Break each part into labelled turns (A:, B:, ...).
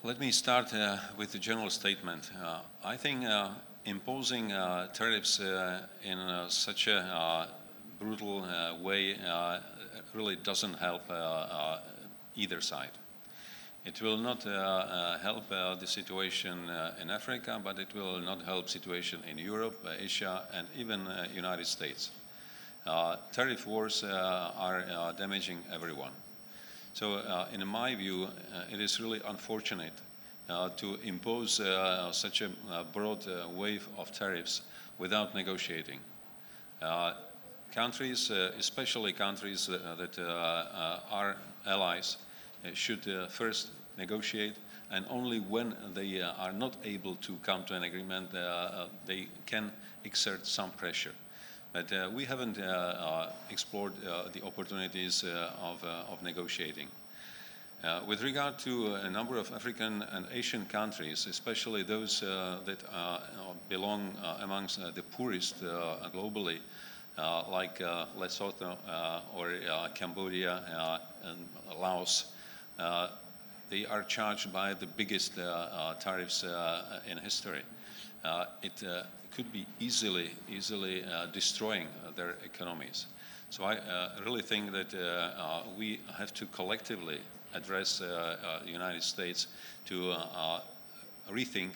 A: Let me start with the general statement. I think imposing tariffs in such a brutal way really doesn't help either side. It will not help the situation in Africa, but it will not help situation in Europe, Asia, and even United States. Tariff wars are damaging everyone. So in my view, it is really unfortunate to impose such a broad wave of tariffs without negotiating. Countries, especially countries that are allies, should first negotiate, and only when they are not able to come to an agreement, they can exert some pressure. But we haven't explored the opportunities of negotiating. With regard to a number of African and Asian countries, especially those that belong amongst the poorest globally, like Lesotho or Cambodia and Laos, they are charged by the biggest tariffs in history. It could be easily destroying their economies. So I really think that we have to collectively address the United States to rethink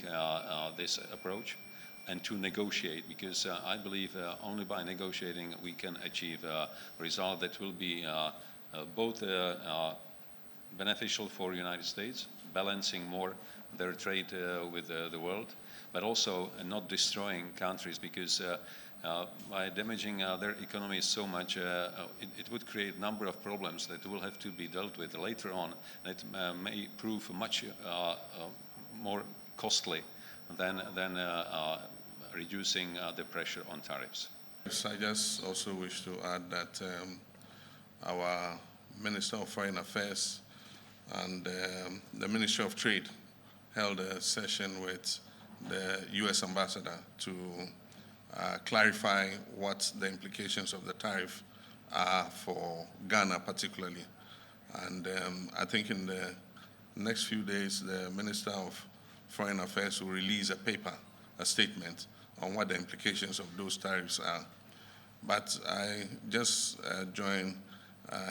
A: this approach and to negotiate, because I believe only by negotiating we can achieve a result that will be both beneficial for the United States, balancing more their trade with the world, but also not destroying countries, because by damaging their economies so much, it would create a number of problems that will have to be dealt with later on. That may prove much more costly than reducing the pressure on tariffs.
B: I just also wish to add that our Minister of Foreign Affairs and the Ministry of Trade held a session with the U.S. ambassador to clarify what the implications of the tariff are for Ghana particularly. And I think in the next few days, the Minister of Foreign Affairs will release a paper, a statement on what the implications of those tariffs are. But I just join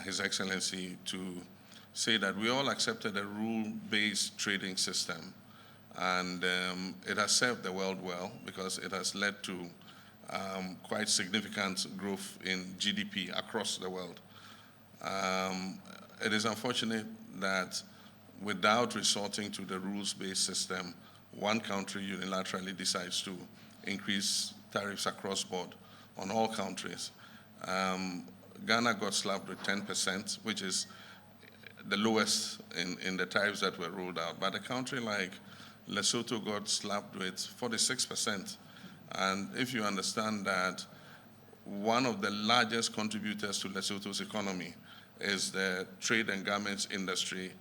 B: His Excellency to say that we all accepted a rule-based trading system, and it has served the world well because it has led to quite significant growth in GDP across the world. It is unfortunate that without resorting to the rules-based system, one country unilaterally decides to increase tariffs across board on all countries. Ghana got slapped with 10%, which is the lowest in the tariffs that were rolled out. But a country like Lesotho got slapped with 46%. And if you understand that one of the largest contributors to Lesotho's economy is the trade and garments industry,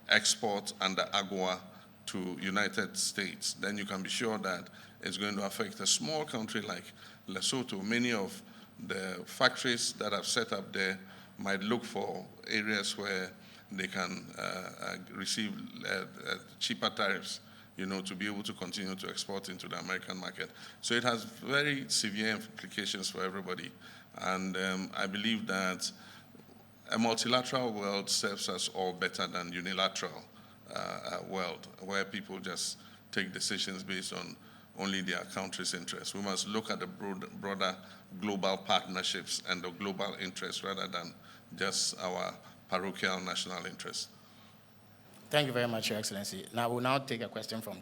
B: export and the AGOA to United States, then you can be sure that it's going to affect a small country like Lesotho. Many of the factories that have set up there might look for areas where they can receive cheaper tariffs, to be able to continue to export into the American market. So it has very severe implications for everybody. And I believe that a multilateral world serves us all better than unilateral world, where people just take decisions based on only their country's interests. We must look at the broader global partnerships and the global interests rather than just our parochial national interest.
C: Thank you very much, Your Excellency. Now we'll take a question from